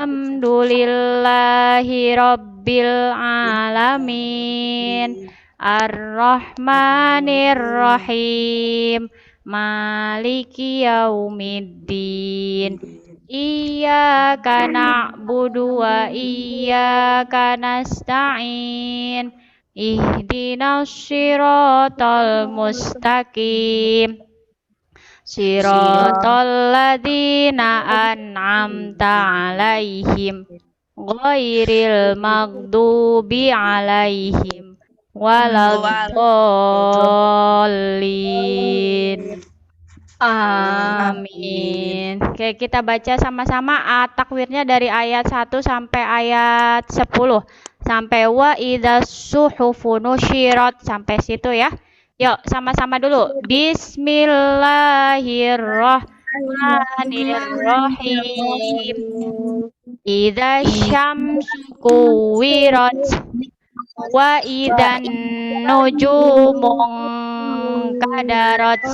Alhamdulillahi Rabbil Alamin Ar-Rahmanir Rahim Maliki Yaumiddin Iyyaka na'budu wa iyyaka nasta'in Ihdinas siratal mustaqim Siratal ladzina an'amta 'alaihim ghairil maghdubi 'alaihim waladdallin. Amin. Oke, kita baca sama-sama takwirnya dari ayat 1 sampai ayat 10. Sampai wa idzas suhufu nusyirat, sampai situ ya. Yuk, sama-sama dulu. Bismillahirrahmanirrahim. Idza syamsu kuwirat wa idzan nujumu kadarat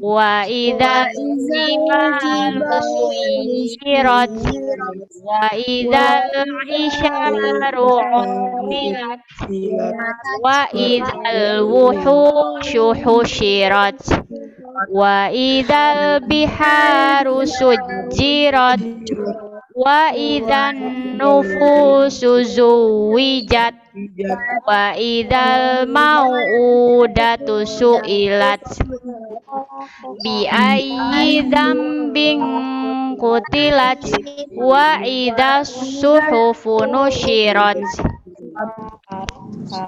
wa idzal jibalu suyirat wa idzal isyaru uttilat wa idzal wuhushu husyirat wa idzal biharu sujjirat wa idzan nufusu zuwijat wa idzal mau'udatu su'ilat bi ayyi dzambin qutilat wa idzas suhufu nusyirat.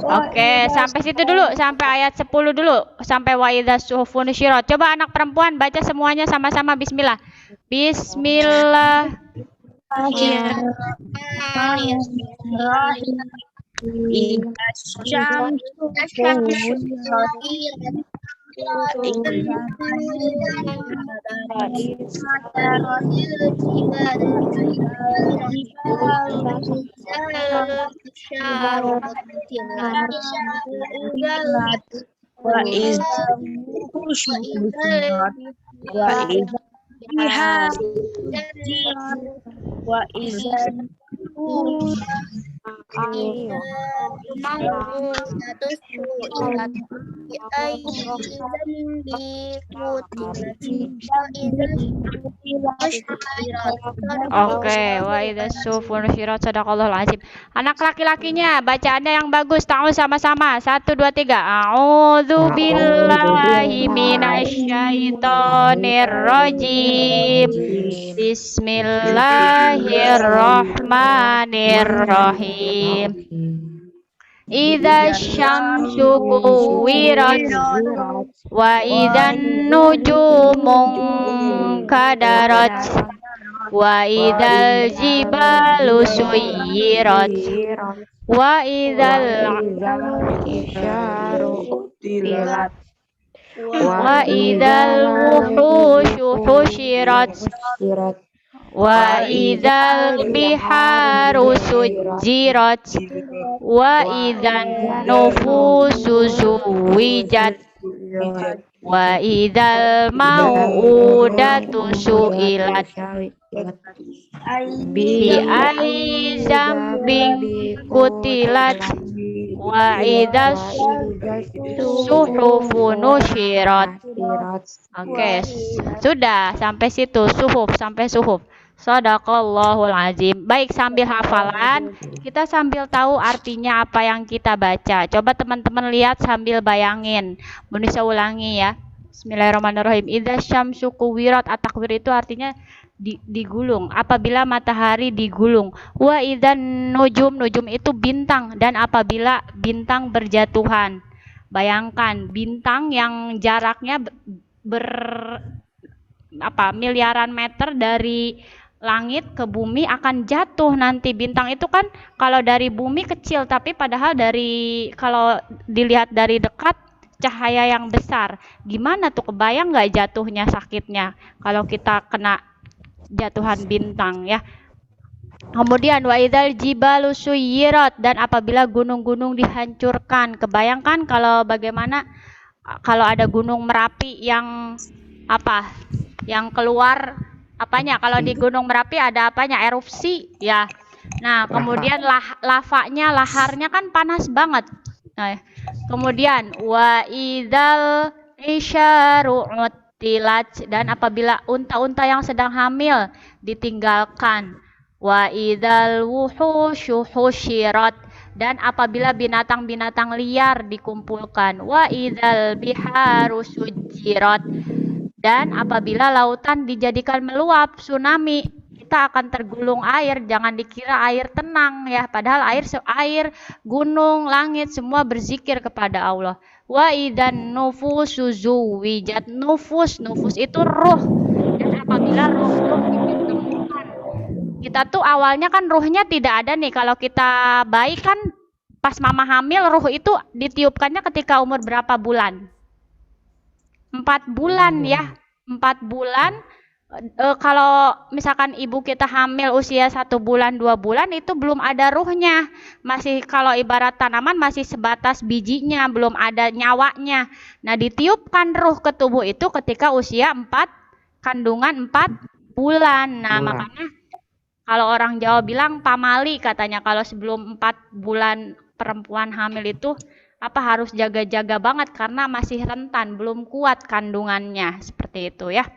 Oke, sampai situ dulu, sampai ayat 10 dulu, sampai wa idzas suhufu nusyirat. Coba anak perempuan baca semuanya sama-sama. Bismillah. Bismillah. Oke, wa idzas suhufu nusyirat, sadaqallahul azim. Anak laki-lakinya bacaannya yang bagus, tahu sama-sama. 1 2 3. A'udzu billahi minasyaitonir rajim. Bismillahirrahmanirrahim. Idza syamsu kuwirat wa idzan nujumu kadarat wa idzal jibalu suyirat wa idzal isyaru utilat wa idzal wuhushu husyirat wa idzal biharu sujjirat wa idzan nufusu zuwijat wa idzal mau'udatu su'ilat bi ayyi dzambin qutilat wa idzas suhufu nusyirat. Oke, sudah sampai situ, suhuf, sampai suhuf. Shadaqallahul azim. Baik, sambil hafalan, kita sambil tahu artinya apa yang kita baca. Coba teman-teman lihat sambil bayangin. Bunda saya ulangi ya. Bismillahirrahmanirrahim. Idza syamsu kuwirat, at-takwir itu artinya digulung. Apabila matahari digulung. Wa idzan nujum, nujum itu bintang, dan apabila bintang berjatuhan. Bayangkan bintang yang jaraknya miliaran meter dari langit ke bumi akan jatuh nanti. Bintang itu kan kalau dari bumi kecil, tapi padahal kalau dilihat dari dekat cahaya yang besar. Gimana tuh, kebayang nggak jatuhnya, sakitnya kalau kita kena jatuhan bintang ya. Kemudian wa idzal jibalu suyirat, dan apabila gunung-gunung dihancurkan. Kebayangkan kalau bagaimana kalau ada gunung Merapi yang yang keluar apanya? Kalau di Gunung Merapi ada apanya? Erupsi, ya. Nah, kemudian lavanya, laharnya kan panas banget. Nah, kemudian wa idzal isyaru utilat, dan apabila unta-unta yang sedang hamil ditinggalkan. Wa idzal wuhusyu husyirat, dan apabila binatang-binatang liar dikumpulkan. Wa idzal biharu sujirat, dan apabila lautan dijadikan meluap, tsunami, kita akan tergulung air. Jangan dikira air tenang ya, padahal air gunung, langit semua berzikir kepada Allah. Wa idan nufusu zuwijat, nufus itu ruh. Dan apabila ruh ditemukan, kita tuh awalnya kan ruhnya tidak ada nih. Kalau kita baik kan pas mama hamil, ruh itu ditiupkannya ketika umur berapa bulan? 4 bulan ya. 4 bulan. Kalau misalkan ibu kita hamil usia 1 bulan 2 bulan itu belum ada ruhnya, masih, kalau ibarat tanaman masih sebatas bijinya, belum ada nyawanya. Nah, ditiupkan ruh ke tubuh itu ketika usia 4, kandungan 4 bulan. Nah, makanya kalau orang Jawa bilang pamali katanya, kalau sebelum 4 bulan perempuan hamil itu harus jaga-jaga banget karena masih rentan, belum kuat kandungannya, seperti itu ya.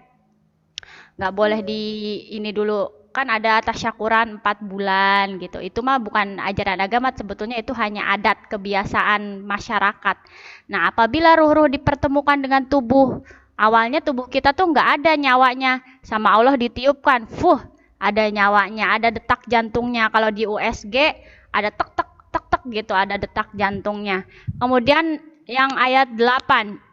Nggak boleh ini dulu, kan ada tasyakuran 4 bulan gitu. Itu mah bukan ajaran agama, sebetulnya itu hanya adat kebiasaan masyarakat. Nah, apabila ruh-ruh dipertemukan dengan tubuh, awalnya tubuh kita tuh nggak ada nyawanya, sama Allah ditiupkan, ada nyawanya, ada detak jantungnya. Kalau di USG ada tek tek tek tek gitu, ada detak jantungnya. Kemudian yang ayat 8,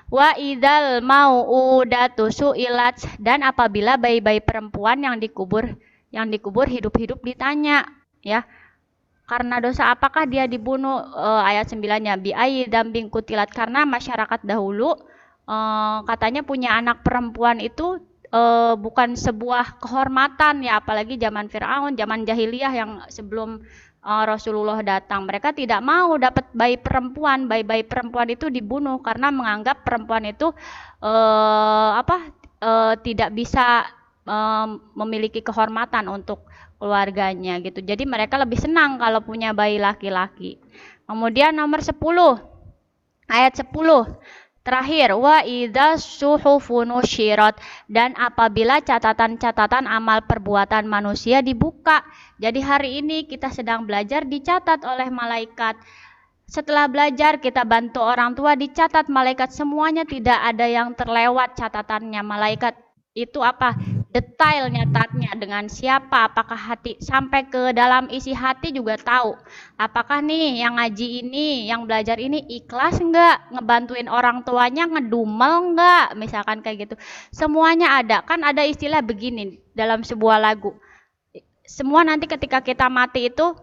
wa idzal mau'udatu su'ilat, dan apabila bayi-bayi perempuan yang dikubur hidup-hidup ditanya ya, karena dosa apakah dia dibunuh, ayat 9-nya, bi ayyi dzambin kutilat, karena masyarakat dahulu katanya punya anak perempuan itu bukan sebuah kehormatan ya, apalagi zaman Firaun, zaman jahiliyah yang sebelum Rasulullah datang. Mereka tidak mau dapat bayi perempuan. Bayi-bayi perempuan itu dibunuh karena menganggap perempuan itu tidak bisa memiliki kehormatan untuk keluarganya gitu. Jadi mereka lebih senang kalau punya bayi laki-laki. Kemudian nomor 10, ayat 10 terakhir, wa idza suhufu nusyirat, dan apabila catatan-catatan amal perbuatan manusia dibuka. Jadi hari ini kita sedang belajar, dicatat oleh malaikat. Setelah belajar kita bantu orang tua, dicatat malaikat semuanya, tidak ada yang terlewat catatannya. Malaikat itu detail nyatatnya, dengan siapa, apakah hati, sampai ke dalam isi hati juga tahu. Apakah nih yang ngaji ini, yang belajar ini ikhlas enggak, ngebantuin orang tuanya, ngedumel enggak, misalkan kayak gitu. Semuanya ada. Kan ada istilah begini dalam sebuah lagu. Semua nanti ketika kita mati itu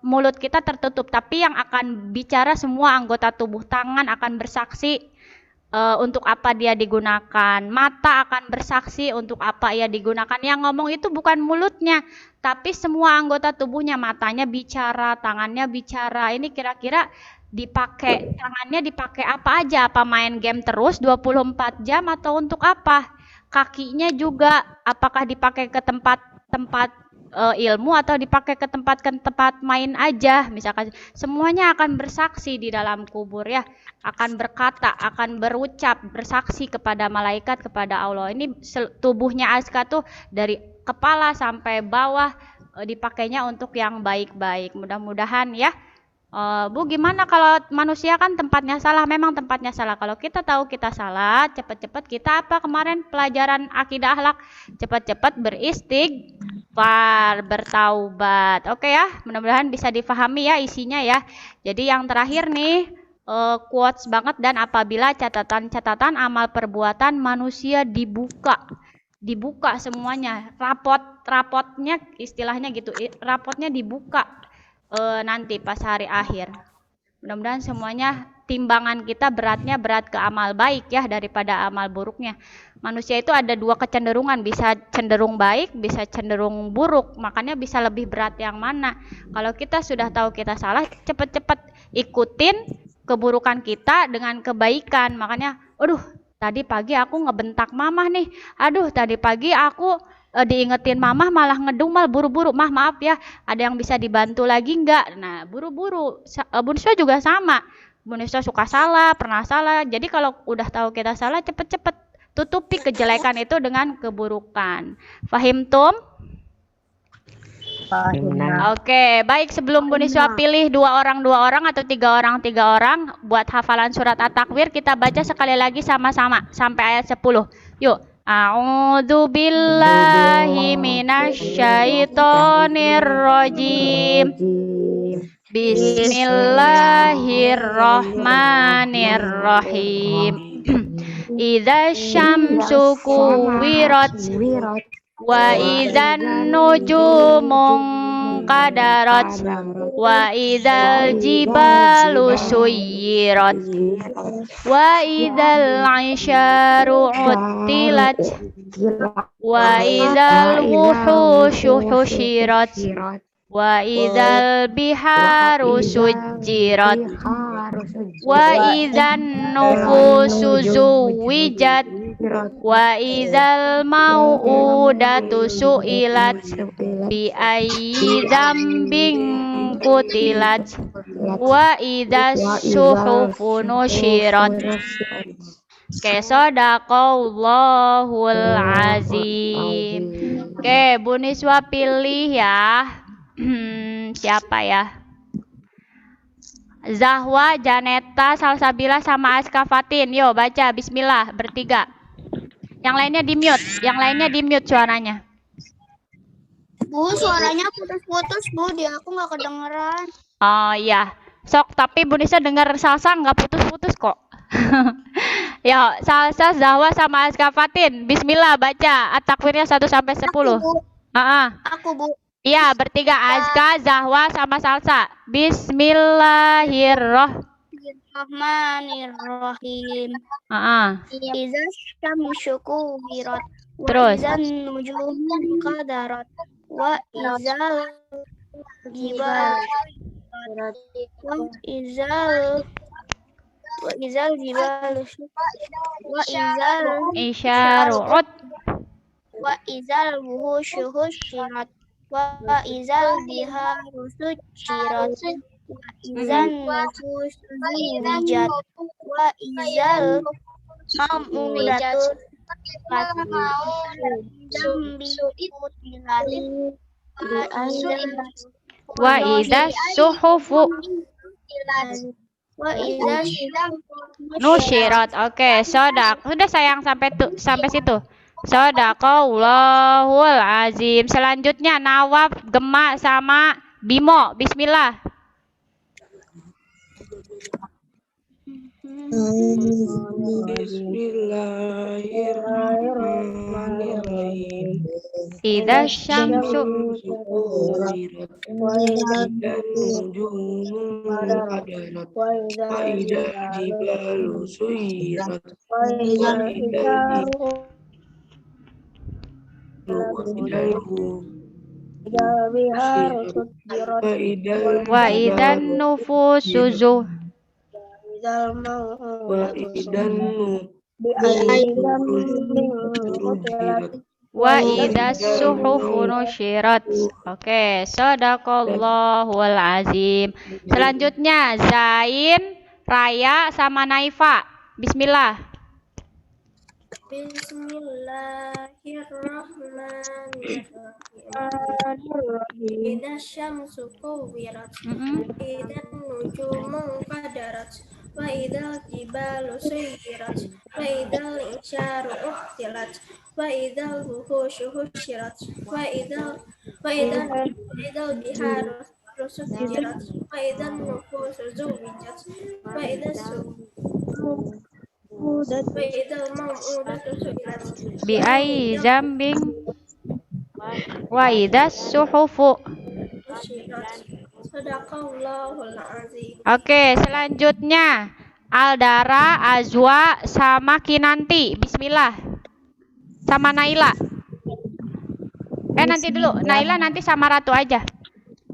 mulut kita tertutup, tapi yang akan bicara semua anggota tubuh. Tangan akan bersaksi untuk apa dia digunakan, mata akan bersaksi untuk apa ia digunakan. Yang ngomong itu bukan mulutnya, tapi semua anggota tubuhnya. Matanya bicara, tangannya bicara. Ini kira-kira tangannya dipakai apa aja? Apa main game terus 24 jam atau untuk apa? Kakinya juga apakah dipakai ke tempat ilmu atau dipakai ke tempat main aja, misalkan. Semuanya akan bersaksi di dalam kubur ya, akan berkata, akan berucap, bersaksi kepada malaikat, kepada Allah. Ini tubuhnya Azka tuh dari kepala sampai bawah dipakainya untuk yang baik-baik. Mudah-mudahan ya. Bu, gimana kalau manusia kan tempatnya salah? Memang tempatnya salah. Kalau kita tahu kita salah, cepat-cepat kita kemarin pelajaran akidah akhlak, cepat-cepat beristighfar, bertaubat. Oke ya, mudah-mudahan bisa difahami ya isinya ya. Jadi yang terakhir nih, quotes banget, dan apabila catatan-catatan amal perbuatan manusia dibuka semuanya, rapotnya istilahnya gitu, rapotnya dibuka nanti pas hari akhir. Mudah-mudahan semuanya timbangan kita beratnya berat ke amal baik ya daripada amal buruknya. Manusia itu ada 2 kecenderungan, bisa cenderung baik, bisa cenderung buruk. Makanya bisa lebih berat yang mana. Kalau kita sudah tahu kita salah, cepat-cepat ikutin keburukan kita dengan kebaikan. Makanya, tadi pagi aku ngebentak mamah nih. Aduh, tadi pagi aku diingetin mamah malah ngedumel buru-buru. Mah, maaf ya, ada yang bisa dibantu lagi nggak? Nah, buru-buru. Bu Niswa juga sama. Bu Niswa suka salah, pernah salah. Jadi kalau udah tahu kita salah, cepet-cepet tutupi kejelekan itu dengan keburukan. Fahim Tum? Oke, baik, sebelum Bu Niswa pilih dua orang atau tiga orang buat hafalan surat At-Takwir, kita baca sekali lagi sama-sama sampai ayat 10. Yuk. A'udzu billahi minasyaitonir rajim. Bismillahirrahmanirrahim. Idza syamsu kuwirat wa idzan nujumu qadarat wa idzal jibalu suyirat wa idzal 'isyaru 'uttilat wa idzal wuhushu husyirat wa idzal biharu sujjirat wa idzan nufusu zuwijat wa idzal mau'udatu su'ilat bi ayyi dzambin qutilat wa idzas suhufu nusyirat. Oke, sadaqallahul azim. Oke, Bu Niswa pilih ya. Siapa ya? Zahwa, Janeta, Salsabila, sama Aska Fatin. Yo, baca bismillah bertiga. Yang lainnya di mute suaranya. Bu, suaranya putus-putus, Bu. Di aku nggak kedengeran. Oh iya. Sok, tapi Bu Nisa dengar Salsa nggak putus-putus kok. Ya, Salsa, Zahwa, sama Aska Fatin. Bismillah, baca At-Takwirnya 1 sampai 10. Aku, Bu. Iya, bertiga. Azka, Zahwa, sama Salsa. Bismillahirrahmanirrahim. Idza syamsu kuwirat. Terus. Wa idzan nujumu qadarat. Wa idzal jibalu wa idzal jibalu wa idzal isyaru'ut wa idzal wuhushu husyirat wa idzal biharu sujjirat wa idzan nufusu zuwijat wa idzal mau'udatu wa idzas suhufu nusyirat. Oke, sudah sayang sampai situ. Shadaqallahul azim. Selanjutnya Nawaf, Gema, sama Bimo. Bismillah. Bismillahirrahmanirrahim. Idza syamsu wa idzan nujumu qadarat wa idzal jibalu suyirat wa idzal wa idzan nufusu wa idzas suhufu nusyirat. Oke, shadaqallahul azim. Selanjutnya Zain, Raya, sama Naifa. Bismillah. Bismillahirrahmanirrahim. Idza syamsu kuwirat. Idzan nujumu qadarat. Wa idzal jibalu suyirat. Wa idzal isyaru uhtilat. Wa idzal wuhushu husyirat. Wa idzal biharu sujjirat. Wa idzal nufusu zuwijat. Wa idzal bi ayyi dzambin wa idzas suhufu. Oke, selanjutnya Aldara, Azwa, sama Kinanti. Bismillah. Sama Naila. Nanti dulu. Naila nanti sama Ratu aja.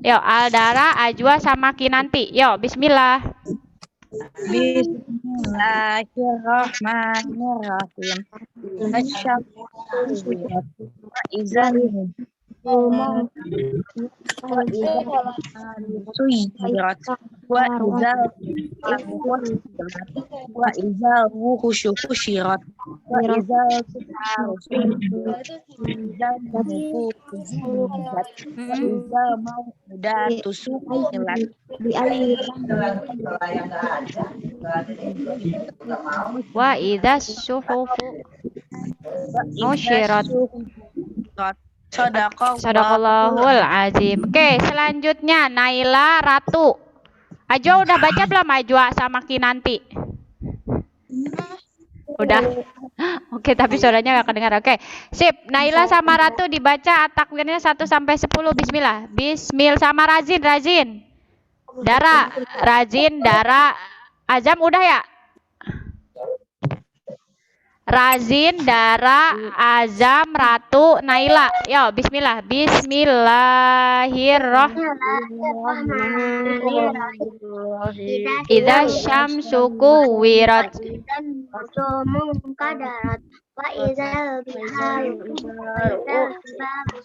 Yuk, Aldara, Azwa, sama Kinanti. Yuk, bismillah. Bismillahirrahmanirrahim. Asyamsu kuwirat wa izan nujumu wa izan suyirat wa izal muqaddirat wa izal wuhusyu husyirat wa izal biharu suyirat wa izal nufusu zuwijat wa izal mau'udatu su'ilat Wa idzas suhufu nusyirat. Sadaqallahul azim. Oke, selanjutnya Naila Ratu. Ajwa udah baca belum Ajwa sama Kinanti? Udah. Oke, tapi suaranya gak kedengar. Oke. Sip. Naila sama Ratu dibaca takwirnya 1 sampai 10. Bismillah. Bismillah sama Razin, Razin. Dara, Razin, Dara. Azam udah ya? Razin, Dara, Azam, Ratu, Naila. Yo, bismillah. Bismillahirrahmanirrahim. Idza syamsu kuwirat. Wa idzal biharu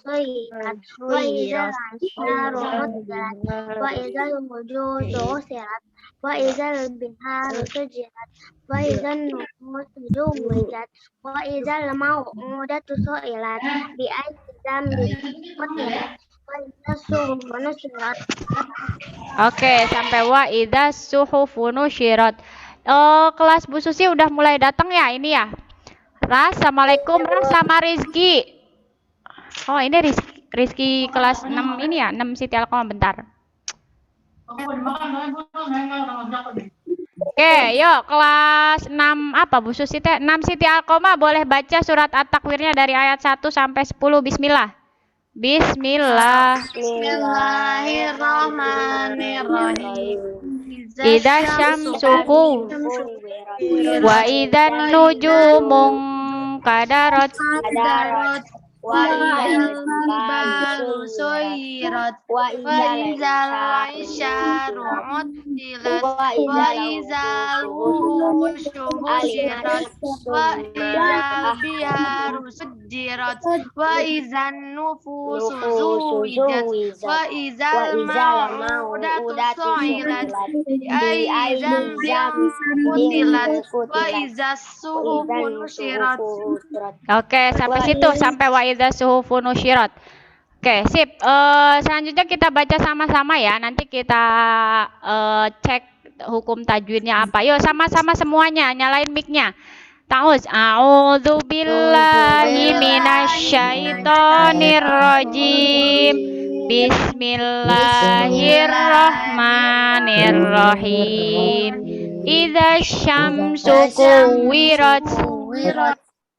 suyirat wa idzal anharu muddat wa idzal wujudu usirat wa idzal biharu sujirat wa idzal nufusu zuwijat wa idzal mau'udatu su'ilat bi ayyi dzambin qutilat wa idzal suhufu nusyirat. Oke, sampai wa idzas suhufu nusyirat. Kelas Bu Susi udah mulai datang ya ini ya? Ras, assalamualaikum Ras sama Rizky. Oh ini Rizky kelas 6 ini ya, 6 Siti Alqomah bentar. Oke, yuk kelas 6 apa Bu Susi teh? 6 Siti Alqomah boleh baca surat At-Takwirnya dari ayat 1 sampai 10. Bismillah. Bismillahirrahmanirrahim. Idza syamsu wa idzan nujumu qadarat wa idzal jibalu suyirat wa idzal isyaru uddilat wa idzal wuhusyu husyirat wa idzal biharu sujirat wa idzan nufusu zuwijat wa idzal mau'udatu su'ilat bi ayyi dzambin qutilat wa idzas suhufu nusyirat. Oke, sampai situ sampai wa idzas suhufu nusyirat. Oke, sip. Selanjutnya kita baca sama-sama ya. Nanti kita cek hukum tajwidnya apa. Yuk sama-sama semuanya nyalain mic-nya. Ta'uz. A'udzu billahi minasyaitonir rajim. Bismillahirrahmanirrahim. Idza syamsu kuwirat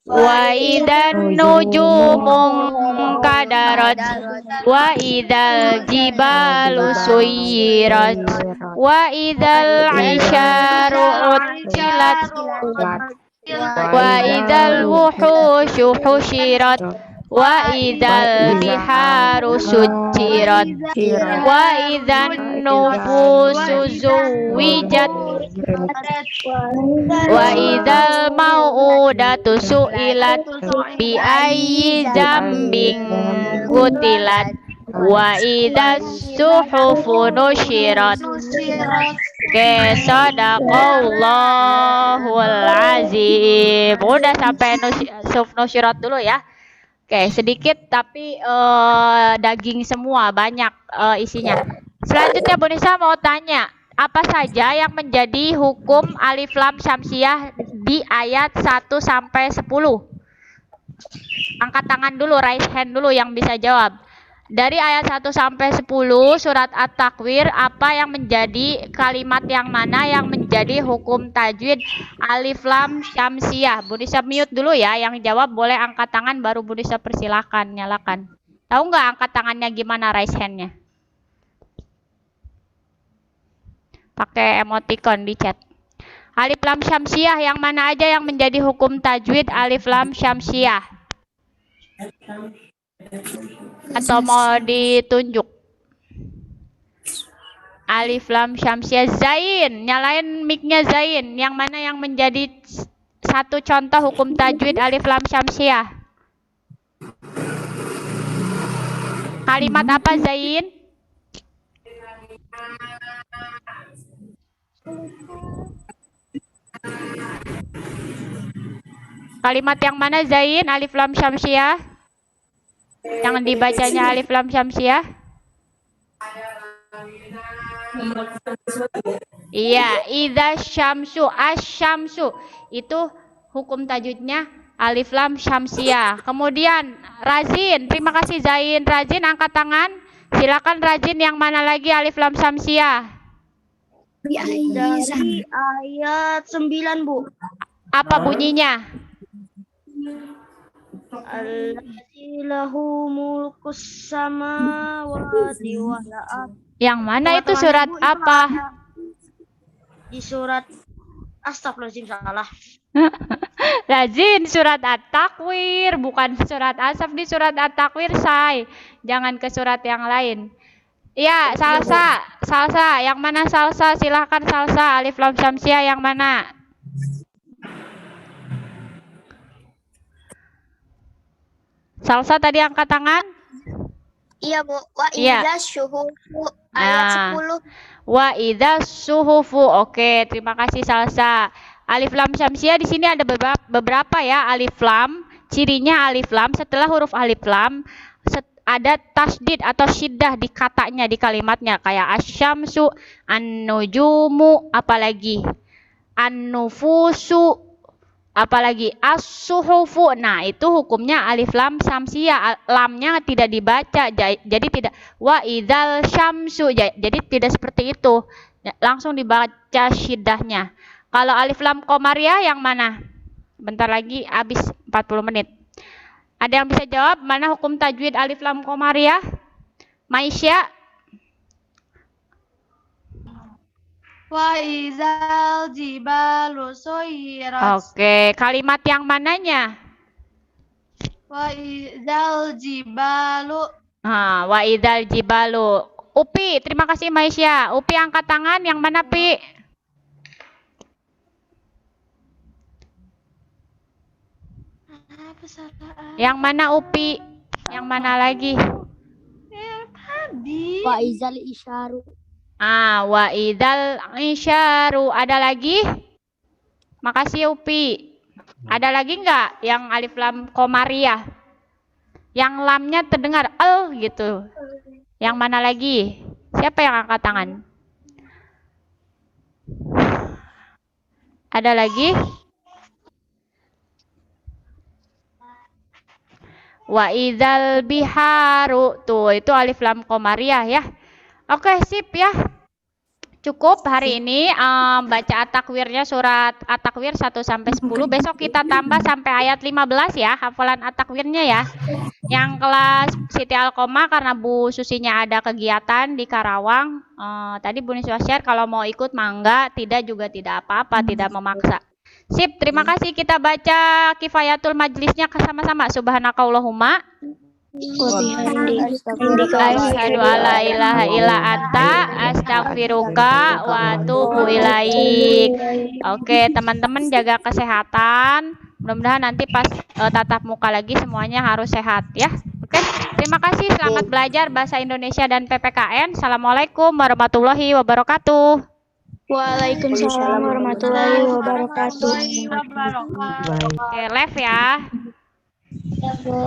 wa idzan nujumu qadarat wa idzal jibalu suyirat wa idzal isyaru uddilat wa idzal wuhusyu husyirat wa idzal biharu sujirat wa idzan nufusu zuwijat wa idzal mau'udatu su'ilat bi ayyi dzambin qutilat wa idzas suhufu nusyirat. Oke, sadaqallahul azim. Udah sampai suhuf nusyirat dulu ya. Oke, sedikit tapi daging semua, banyak isinya. Selanjutnya Bu Nisa mau tanya, apa saja yang menjadi hukum alif lam syamsiah di ayat 1 sampai 10? Angkat tangan dulu, raise hand dulu yang bisa jawab. Dari ayat 1 sampai 10 surat At-Takwir, apa yang menjadi kalimat yang mana yang menjadi hukum tajwid alif lam syamsiah? Bu Nisa mute dulu ya, yang jawab boleh angkat tangan baru Bu Nisa persilakan nyalakan. Tahu nggak angkat tangannya gimana, raise hand-nya? Pakai emoticon di chat. Alif lam syamsiah yang mana aja yang menjadi hukum tajwid alif lam syamsiah? Atau mau ditunjuk? Alif lam syamsiah. Zain, nyalain mic-nya Zain. Yang mana yang menjadi satu contoh hukum tajwid alif lam syamsiah? Kalimat apa Zain? Kalimat yang mana Zain? Alif lam syamsiah. Yang dibacanya alif lam syamsiah. Iya, idza syamsu, asyamsu. Itu hukum tajwidnya alif lam syamsiah. Kemudian Razin, terima kasih Zain. Razin angkat tangan. Silakan Razin, yang mana lagi alif lam syamsiah? Dari ayat 9, Bu. Apa bunyinya? Allazi lahu mulkus samawati wal ardh. Yang mana itu surat apa? Di surat Astagfirullahaladzim, salah. Razin, surat At-Takwir, bukan surat Asaf. Di surat At-Takwir, say. Jangan ke surat yang lain. Ya, Salsa. Salsa, yang mana Salsa? Silahkan Salsa, alif lam syamsiah yang mana? Salsa tadi angkat tangan? Iya, Bu. Wa Iya. idza syuhufu ayat 10. Wa idza suhufu. Oke, terima kasih Salsa. Alif lam syamsiah di sini ada beberapa ya alif lam. Cirinya alif lam setelah huruf alif lam ada tasdid atau syiddah di katanya, di kalimatnya, kayak asyamsu, an-nujumu, apalagi an-nufusu, apalagi as-suhufu. Nah, itu hukumnya alif lam syamsiah, lamnya tidak dibaca, jadi tidak wa idzal syamsu, jadi tidak seperti itu, langsung dibaca syiddahnya. Kalau alif lam qamariyah yang mana? Bentar lagi habis 40 menit. Ada yang bisa jawab mana hukum tajwid alif lam qamariyah? Maisya? Wa izal jibalu suyirat. Oke, kalimat yang mananya? Wa izal jibalu. Wa idzal jibalu. Upi, terima kasih Maisya. Upi angkat tangan, yang mana Pi? Yang mana Upi? Yang mana lagi? Tadi. Wa izal isyaru. Wa idzal isyaru. Ada lagi? Makasih Upi. Ada lagi enggak yang alif lam qamariyah? Yang lamnya terdengar gitu. Yang mana lagi? Siapa yang angkat tangan? Ada lagi? Wa idzal biharu. Tuh, itu alif lam qamariyah ya. Oke, sip ya. Cukup hari ini baca at-takwirnya, surat at-takwir 1 sampai 10. Besok kita tambah sampai ayat 15 ya, hafalan at-takwirnya ya. Yang kelas Siti Alkoma karena Bu Susinya ada kegiatan di Karawang. Tadi Bu Niswa share kalau mau ikut mangga, tidak juga tidak apa-apa, tidak memaksa. Sip, terima kasih. Kita baca kifayatul majlisnya sama-sama. Subhanakallahumma asyhadu alla ilaha illa anta astaghfiruka wa atubu ilaik. Oke, teman-teman jaga kesehatan. Mudah-mudahan nanti pas tatap muka lagi semuanya harus sehat ya. Oke, terima kasih. Selamat belajar bahasa Indonesia dan PPKN. Assalamualaikum warahmatullahi wabarakatuh. Waalaikumsalam warahmatullahi wabarakatuh. Oke, live ya. Ya, Bu.